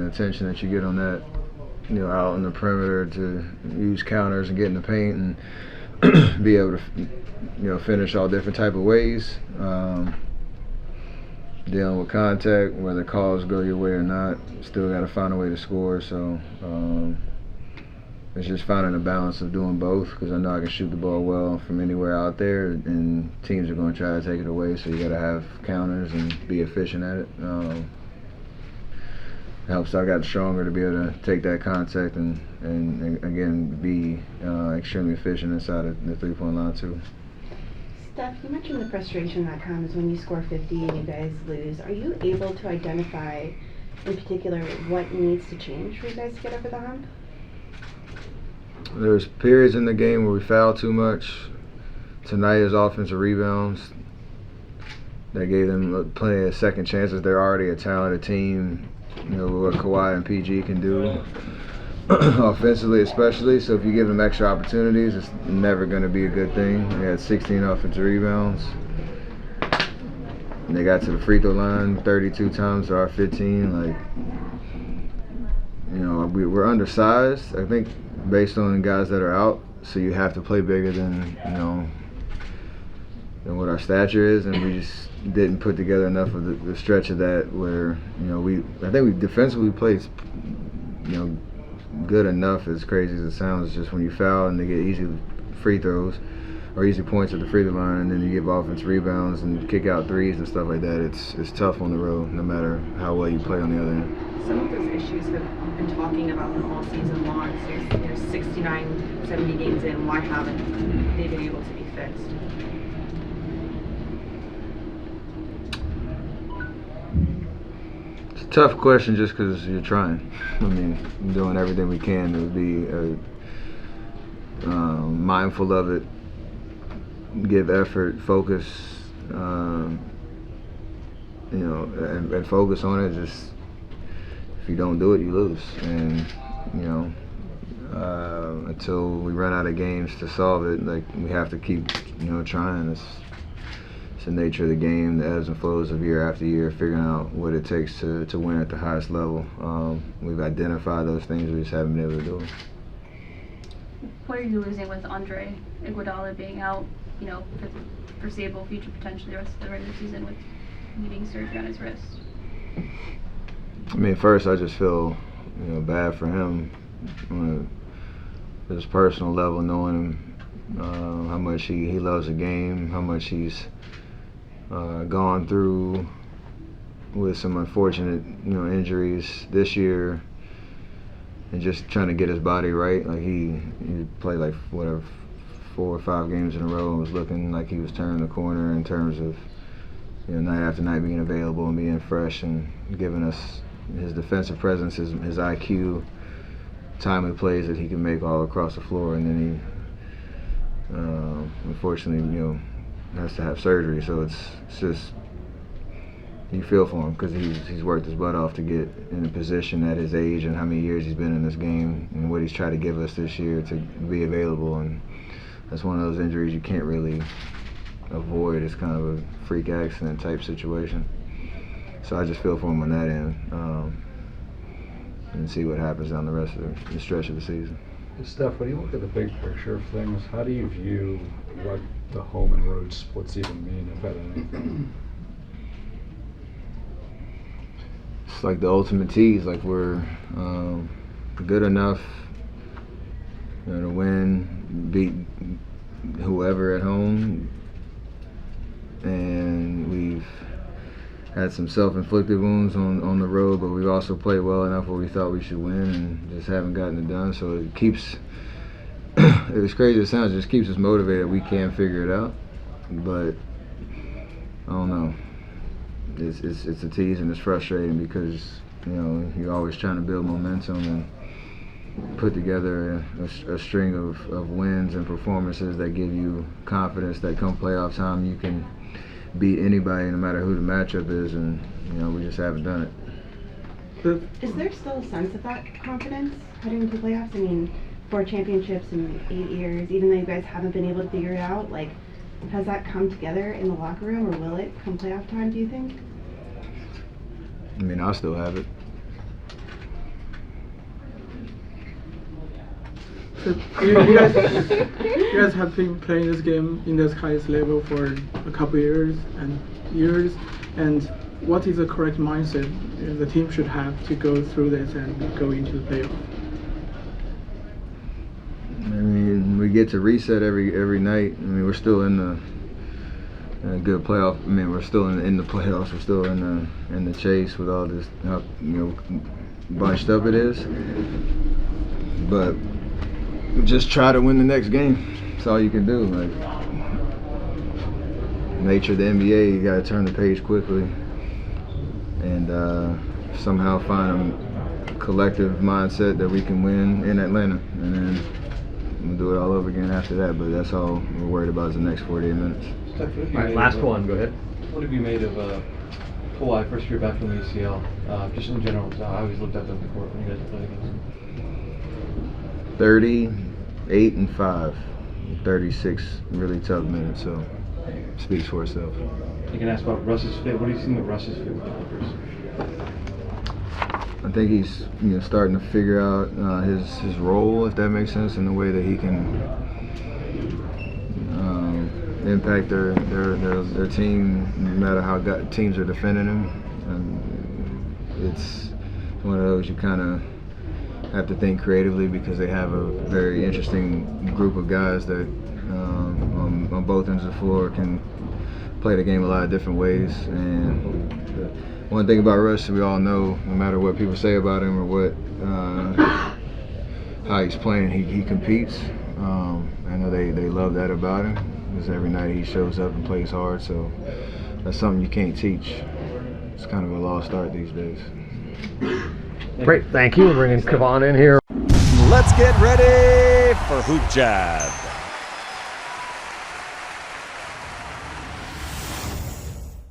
attention that you get on that, out in the perimeter to use counters and get in the paint and be able to, finish all different type of ways. Dealing with contact, whether calls go your way or not, still got to find a way to score. So it's just finding a balance of doing both, because I know I can shoot the ball well from anywhere out there, and teams are going to try to take it away. So you got to have counters and be efficient at it. It helps I got stronger to be able to take that contact and again be extremely efficient inside of the three-point line too. Steph, you mentioned the frustration that comes when you score 50 and you guys lose. Are you able to identify in particular what needs to change for you guys to get over the hump? There's periods in the game where we foul too much. Tonight is offensive rebounds. That gave them plenty of second chances. They're already a talented team, what Kawhi and PG can do. Offensively especially, so if you give them extra opportunities, it's never going to be a good thing. They had 16 offensive rebounds. And they got to the free throw line 32 times to our 15. We're undersized, I think, based on the guys that are out, so you have to play bigger than what our stature is, and we just didn't put together enough of the stretch of that where, I think we defensively played, good enough, as crazy as it sounds. It's just when you foul and they get easy free throws or easy points at the free throw line, and then you give offense rebounds and kick out threes and stuff like that, it's tough on the road no matter how well you play on the other end. Some of those issues you've been talking about them all season long. So there's 69, 70 games in. Why haven't they been able to be fixed? Tough question, just because you're trying. I mean, doing everything we can to be mindful of it, give effort, focus, and focus on it. Just if you don't do it, you lose. And until we run out of games to solve it, we have to keep trying. It's the nature of the game, the ebbs and flows of year after year, figuring out what it takes to win at the highest level. We've identified those things, we just haven't been able to do it. What are you losing with Andre Iguodala being out, for foreseeable future, potentially the rest of the regular season, with needing surgery on his wrist? I mean, first I just feel bad for him on his personal level, knowing him, how much he loves the game, how much he's gone through with some unfortunate injuries this year, and just trying to get his body right. He played 4 or 5 games in a row and was looking like he was turning the corner in terms of night after night being available and being fresh and giving us his defensive presence, his IQ, timely plays that he can make all across the floor. And then he unfortunately has to have surgery, so it's just, you feel for him, because he's worked his butt off to get in a position at his age and how many years he's been in this game and what he's tried to give us this year to be available. And that's one of those injuries you can't really avoid. It's kind of a freak accident type situation. So I just feel for him on that end, and see what happens down the rest of the stretch of the season. Steph, when you look at the big picture of things, how do you view what the home and road splits even mean, if at anything? It's like the ultimate tease. We're good enough to win, beat whoever at home, and we've had some self-inflicted wounds on the road, but we've also played well enough where we thought we should win and just haven't gotten it done. So it keeps, as crazy as it sounds, it just keeps us motivated. We can figure it out, but I don't know. It's a tease, and it's frustrating because you're always trying to build momentum and put together a string of wins and performances that give you confidence that come playoff time you can beat anybody, no matter who the matchup is, and we just haven't done it. Is there still a sense of that confidence heading into the playoffs? I mean, 4 championships in 8 years, even though you guys haven't been able to figure it out, has that come together in the locker room, or will it come playoff time, do you think? I mean, I still have it. So you guys have been playing this game in this highest level for a couple years, and what is the correct mindset the team should have to go through this and go into the playoff? I mean, we get to reset every night. I mean, we're still in a good playoff. I mean, we're still in the playoffs. We're still in the chase with all this, how bunched up it is. But just try to win the next game. That's all you can do. Like, nature of the NBA, you gotta turn the page quickly and somehow find a collective mindset that we can win in Atlanta, and then we'll do it all over again after that. But that's all we're worried about is the next 48 minutes. Steph, All right, last one. Go ahead. What have you made of Kawhi first year back from the ACL? Just in general, I always looked at them on the court when you guys played against them. 38 and 5, 36 really tough minutes. So speaks for itself. You can ask about Russ's fit. What do you think of Russ's fit with the Clippers? I think he's starting to figure out his role, if that makes sense, in the way that he can impact their team, no matter how teams are defending him. And it's one of those you kind of have to think creatively, because they have a very interesting group of guys that on both ends of the floor can play the game a lot of different ways. And one thing about Russ, we all know, no matter what people say about him or what how he's playing, he competes. I know they love that about him, because every night he shows up and plays hard. So that's something you can't teach. It's kind of a lost art these days. Great, thank you. We're bringing Kevon in here. Let's get ready for Hoop Jab.